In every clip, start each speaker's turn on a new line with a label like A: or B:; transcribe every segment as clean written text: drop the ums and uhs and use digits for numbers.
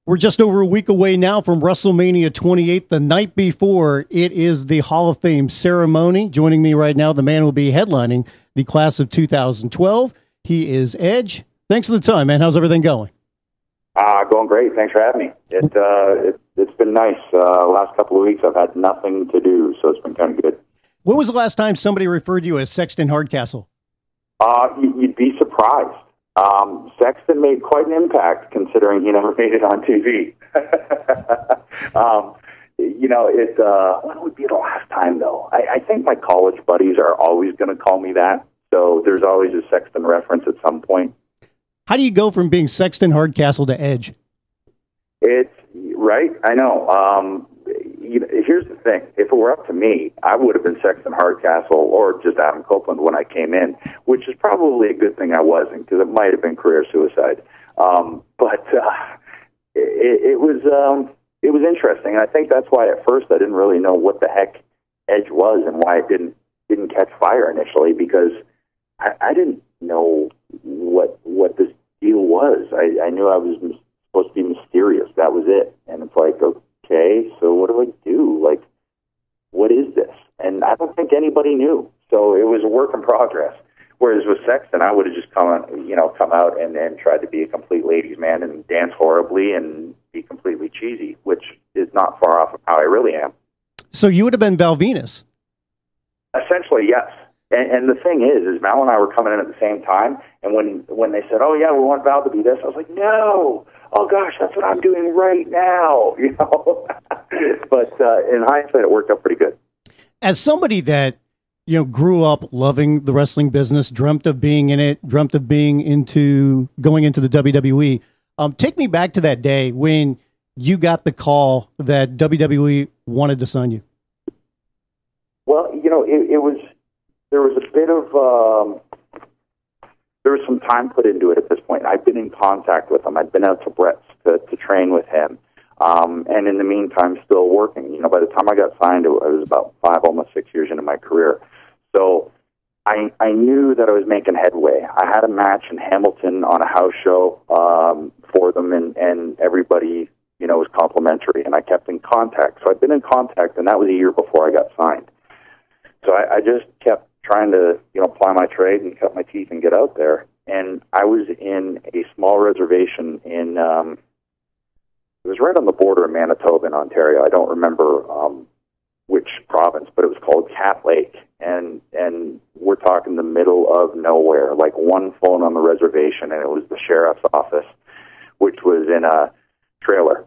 A: We're just over a week away now from WrestleMania 28. The night before, it is the Hall of Fame ceremony. Joining me right now, the man who will be headlining the class of 2012. He is Edge. Thanks for the time, man. How's everything going?
B: Going great. Thanks for having me. It's been nice. Last couple of weeks, I've had nothing to do, so it's been kind of good.
A: When was the last time somebody referred to you as Sexton Hardcastle?
B: You'd be surprised. Sexton made quite an impact, considering he never made it on TV. When would be the last time, though? I think my college buddies are always going to call me that, so there's always a Sexton reference at some point.
A: How do you go from being Sexton Hardcastle to Edge?
B: It's right. I know. Here's the thing. If it were up to me, I would have been Sexton Hardcastle or just Adam Copeland when I came in, which is probably a good thing I wasn't, because it might have been career suicide. It was interesting. And I think that's why at first I didn't really know what the heck Edge was and why it didn't catch fire initially, because I didn't know what this deal was. I knew I was supposed to be mysterious. That was it. And it's like, okay, so what do I do? Like, what is this? And I don't think anybody knew. So it was a work in progress. Whereas with Sexton, I would have just come out and tried to be a complete ladies' man and dance horribly and be completely cheesy, which is not far off of how I really am.
A: So you would have been Val Venus?
B: Essentially, yes. And the thing is Val and I were coming in at the same time, and when they said, "Oh yeah, we want Val to be this," I was like, "No! Oh gosh, that's what I'm doing right now," you know. But in hindsight, it worked out pretty good. As
A: somebody that grew up loving the wrestling business, dreamt of being in it, dreamt of being going into the WWE. Take me back to that day when you got the call that WWE wanted to sign you.
B: Well, there was a bit of, there was some time put into it at this point. I've been in contact with him. I'd been out to Brett's to train with him. And in the meantime, still working. By the time I got signed, I was about 5, almost 6 years into my career. So I knew that I was making headway. I had a match in Hamilton on a house show for them, and everybody, was complimentary, and I kept in contact. So I'd been in contact, and that was a year before I got signed. So I just kept trying to, ply my trade and cut my teeth and get out there. And I was in a small reservation in, it was right on the border of Manitoba and Ontario. I don't remember which province, but it was called Cat Lake. And we're talking the middle of nowhere, like one phone on the reservation, and it was the sheriff's office, which was in a trailer.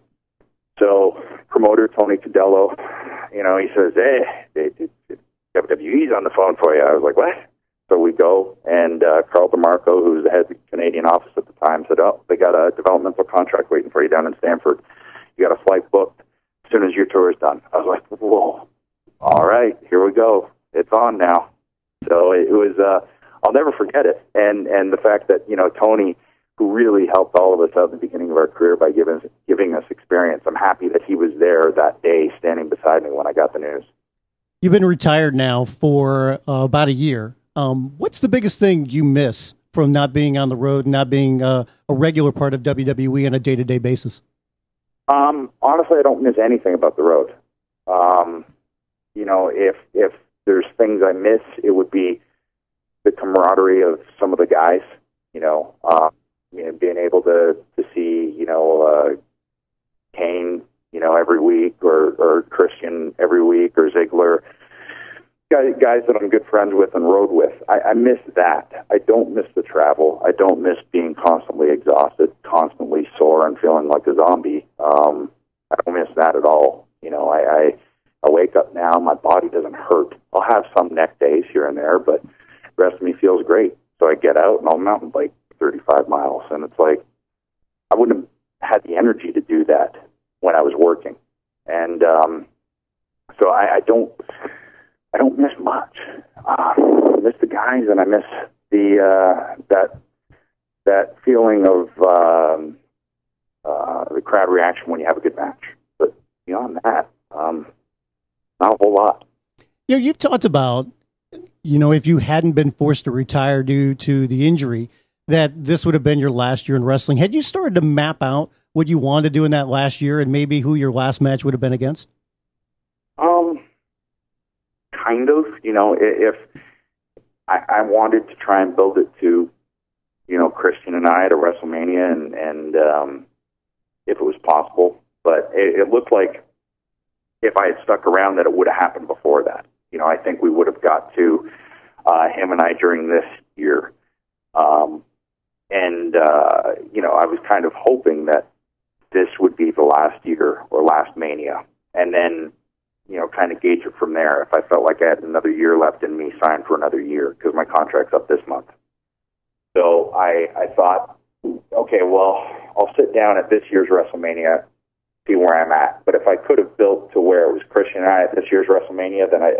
B: So promoter Tony Cadello, he says, "Hey, WWE's on the phone for you." I was like, "What?" So we go, and Carl DeMarco, who was the head of the Canadian office at the time, said, "Oh, they got a developmental contract waiting for you down in Stamford. You got a flight booked as soon as your tour is done." I was like, "Whoa, all right, here we go. It's on now." So it was, I'll never forget it. And the fact that, Tony, who really helped all of us out at the beginning of our career by giving us experience, I'm happy that he was there that day standing beside me when I got the news.
A: You've been retired now for about a year. What's the biggest thing you miss from not being on the road, not being a regular part of WWE on a day-to-day basis?
B: Honestly, I don't miss anything about the road. If there's things I miss, it would be the camaraderie of some of the guys, being able to see, Kane, every week, or Christian every week, or Ziggler, guys that I'm good friends with and rode with. I miss that. I don't miss the travel. I don't miss being constantly exhausted, constantly sore, and feeling like a zombie. I don't miss that at all. I wake up now, my body doesn't hurt. I'll have some neck days here and there, but the rest of me feels great. So I get out and I'll mountain bike 35 miles, and it's like I wouldn't have had the energy to do that when I was working. And so I don't miss much. I miss the guys, and I miss that feeling of the crowd reaction when you have a good match. But beyond that, not a whole lot.
A: You've talked about, if you hadn't been forced to retire due to the injury, that this would have been your last year in wrestling. Had you started to map out what you wanted to do in that last year and maybe who your last match would have been against?
B: Kind of. If I wanted to try and build it to, Christian and I at a WrestleMania, and if it was possible, but it looked like if I had stuck around that it would have happened before that. I think we would have got to him and I during this year. I was kind of hoping that this would be the last year or last Mania. And then, kind of gauge it from there. If I felt like I had another year left in me, sign for another year because my contract's up this month. So I thought, okay, well, I'll sit down at this year's WrestleMania, see where I'm at. But if I could have built to where it was Christian and I at this year's WrestleMania, then I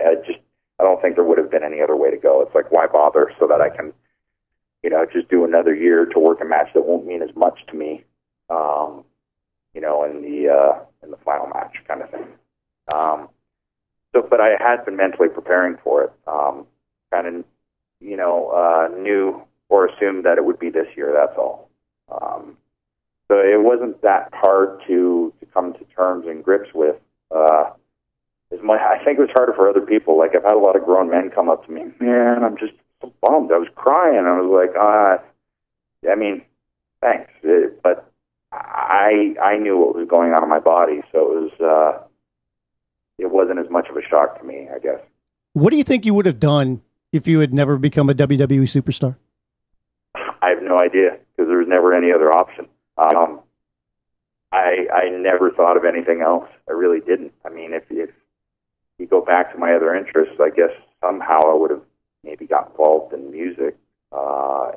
B: don't think there would have been any other way to go. It's like, why bother so that I can, just do another year to work a match that won't mean as much to me, in the final match kind of thing. But I had been mentally preparing for it, kind of, knew or assumed that it would be this year, that's all. So it wasn't that hard to come to terms and grips with. I think it was harder for other people. Like, I've had a lot of grown men come up to me, man, I'm just so bummed. I was crying. I was like, thanks. But I knew what was going on in my body, so it wasn't as much of a shock to me, I guess. What
A: do you think you would have done if you had never become a WWE superstar?
B: I have no idea, because there was never any other option. I never thought of anything else. I really didn't. I mean, if you go back to my other interests, I guess somehow I would have maybe got involved in music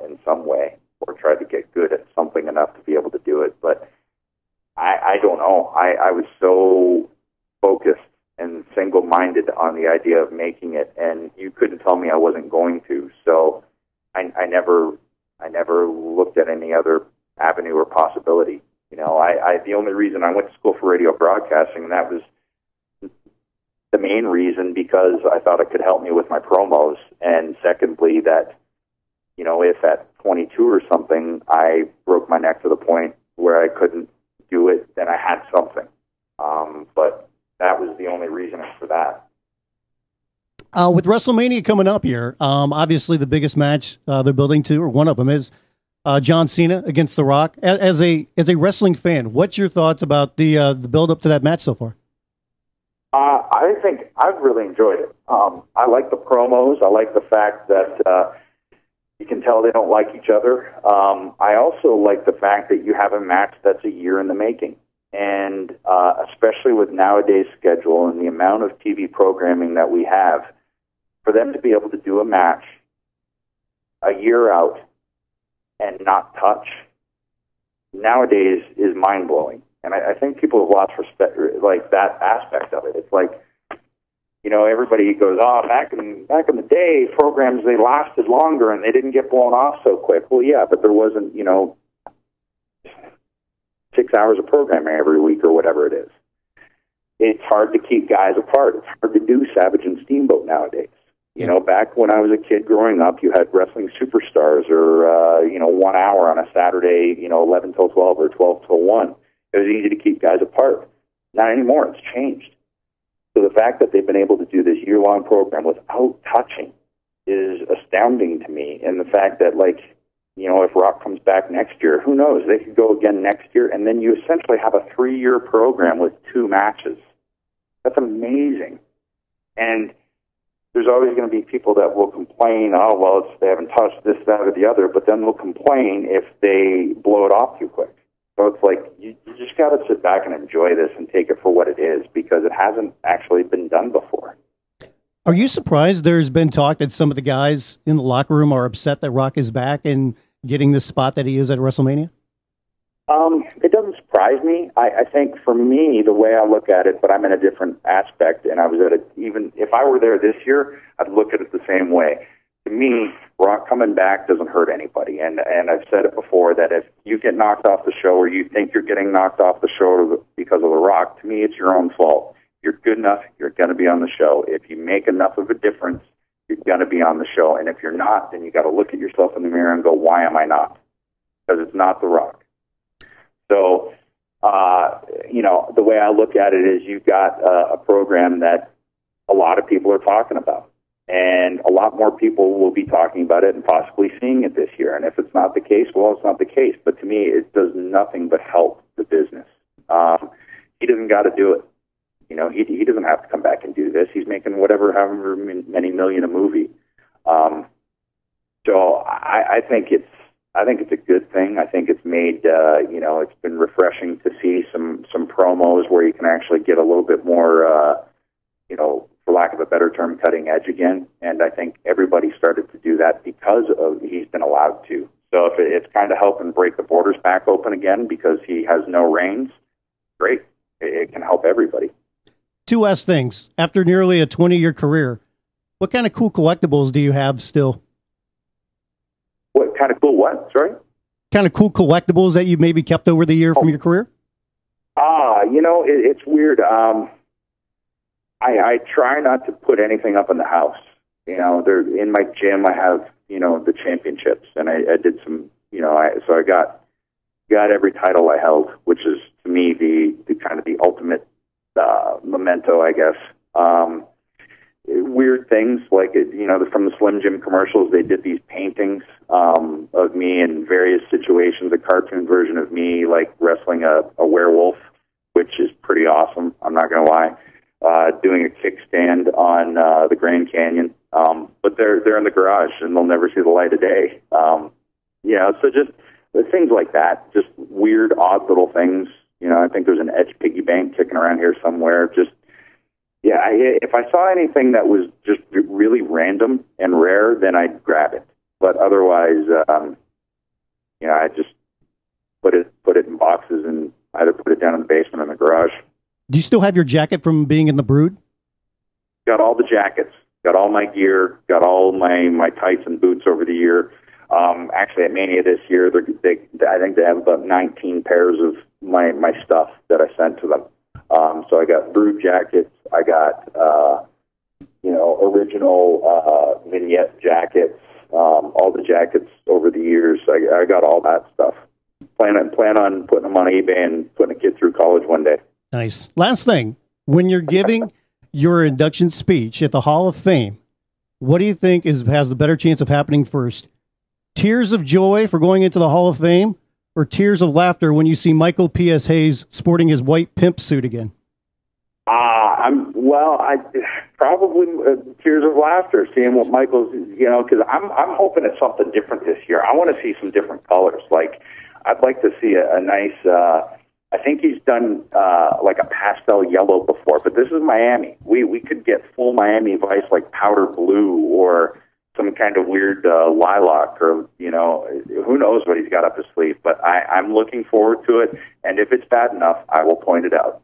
B: in some way, or tried to get good at something enough to be able to do it. But I don't know. I was so focused and single-minded on the idea of making it, and you couldn't tell me I wasn't going to. So I never looked at any other avenue or possibility. The only reason I went to school for radio broadcasting, and that was the main reason, because I thought it could help me with my promos, and secondly, that, if at 22 or something I broke my neck to the point where I couldn't do it, then I had something. But that was the only reason for that.
A: With WrestleMania coming up here, obviously the biggest match they're building to, or one of them, is John Cena against The Rock. As a wrestling fan, what's your thoughts about the build up to that match so far?
B: I think I've really enjoyed it. I like the promos. I like the fact that you can tell they don't like each other. I also like the fact that you have a match that's a year in the making. And especially with nowadays schedule and the amount of TV programming that we have, for them to be able to do a match a year out and not touch nowadays is mind-blowing. And I think people have lost respect, like, that aspect of it. It's like, everybody goes, back in the day, programs, they lasted longer and they didn't get blown off so quick. Well, yeah, but there wasn't, 6 hours of programming every week or whatever it is. It's hard to keep guys apart. It's hard to do Savage and Steamboat nowadays. Back when I was a kid growing up, you had wrestling superstars, or 1 hour on a Saturday, 11 till 12 or 12 till 1. It was easy to keep guys apart. Not anymore. It's changed. So the fact that they've been able to do this year-long program without touching is astounding to me. And the fact that, if Rock comes back next year, who knows? They could go again next year, and then you essentially have a 3-year program with 2 matches. That's amazing. And there's always going to be people that will complain, they haven't touched this, that, or the other, but then they'll complain if they blow it off too quick. So it's like, you just got to sit back and enjoy this and take it for what it is, because it hasn't actually been done before.
A: Are you surprised there's been talk that some of the guys in the locker room are upset that Rock is back and getting the spot that he is at WrestleMania?
B: It doesn't surprise me. I think for me, the way I look at it, but I'm in a different aspect, and I was even if I were there this year, I'd look at it the same way. To me, Rock coming back doesn't hurt anybody, and I've said it before that if you get knocked off the show, or you think you're getting knocked off the show because of The Rock, to me, it's your own fault. If you're good enough, you're going to be on the show. If you make enough of a difference, you're going to be on the show. And if you're not, then you got to look at yourself in the mirror and go, why am I not? Because it's not The Rock. So The way I look at it is you've got a program that a lot of people are talking about, and a lot more people will be talking about it and possibly seeing it this year. And if it's not the case, well, it's not the case. But to me, it does nothing but help the business. He doesn't got to do it. He doesn't have to come back and do this. He's making however many million a movie. So I think it's a good thing. I think it's made it's been refreshing to see some promos where you can actually get a little bit more for lack of a better term, cutting edge again. And I think everybody started to do that because he's been allowed to. So if it's kind of helping break the borders back open again because he has no reins, great. It can help everybody.
A: Two last things. After nearly a 20-year career, what kind of cool collectibles do you have still?
B: What kind of cool what? Sorry?
A: Kind of cool collectibles that you've maybe kept over the year from your career?
B: It's weird. I try not to put anything up in the house. They're in my gym. I have, the championships, and I did some, so I got every title I held, which is to me the kind of the ultimate memento, I guess. Weird things like, from the Slim Jim commercials, they did these paintings of me in various situations, a cartoon version of me, like wrestling a werewolf, which is pretty awesome. I'm not going to lie. Doing a kickstand on the Grand Canyon, but they're in the garage and they'll never see the light of day. So just things like that, just weird, odd little things. I think there's an Edge piggy bank kicking around here somewhere. Just if I saw anything that was just really random and rare, then I'd grab it. But otherwise, I just put it in boxes and either put it down in the basement or in the garage.
A: Do you still have your jacket from being in the Brood?
B: Got all the jackets, got all my gear, got all my tights and boots over the year. Actually, at Mania this year, I think they have about 19 pairs of my stuff that I sent to them. So I got Brood jackets, I got original vignette jackets, all the jackets over the years. I got all that stuff. Plan on putting them on eBay and putting a kid through college one day.
A: Nice. Last thing, when you're giving your induction speech at the Hall of Fame, what do you think has the better chance of happening first? Tears of joy for going into the Hall of Fame, or tears of laughter when you see Michael P.S. Hayes sporting his white pimp suit again?
B: I probably tears of laughter, seeing what Michael's, because I'm hoping it's something different this year. I want to see some different colors. Like, I'd like to see a nice. I think he's done like a pastel yellow before, but this is Miami. We could get full Miami Vice, like powder blue or some kind of weird lilac, or who knows what he's got up his sleeve. But I'm looking forward to it, and if it's bad enough, I will point it out.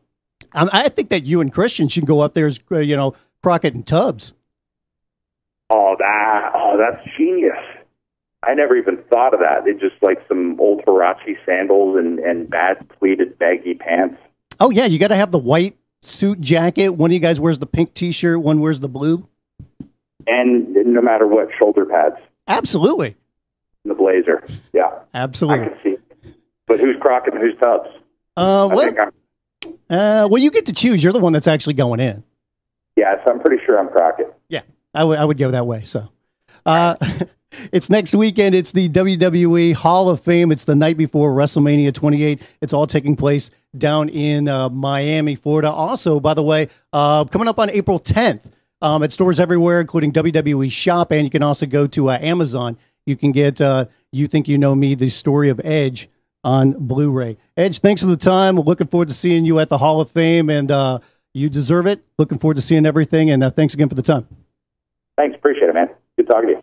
A: I think that you and Christian should go up there as Crockett and Tubbs.
B: That's genius. I never even thought of that. It's just like some old Huarache sandals and bad pleated baggy pants.
A: Oh, yeah. You got to have the white suit jacket. One of you guys wears the pink T-shirt. One wears the blue.
B: And no matter what, shoulder pads.
A: Absolutely.
B: The blazer. Yeah.
A: Absolutely.
B: I can see. But who's Crockett and who's Tubbs?
A: Well, you get to choose. You're the one that's actually going in.
B: Yeah, so I'm pretty sure I'm Crockett.
A: Yeah, I would go that way. So it's next weekend. It's the WWE Hall of Fame. It's the night before WrestleMania 28. It's all taking place down in Miami, Florida. Also, by the way, coming up on April 10th at stores everywhere, including WWE Shop, and you can also go to Amazon. You can get You Think You Know Me, the story of Edge on Blu-ray. Edge, thanks for the time. We're looking forward to seeing you at the Hall of Fame, and you deserve it. Looking forward to seeing everything, and thanks again for the time.
B: Thanks. Appreciate it, man. Good talking to you.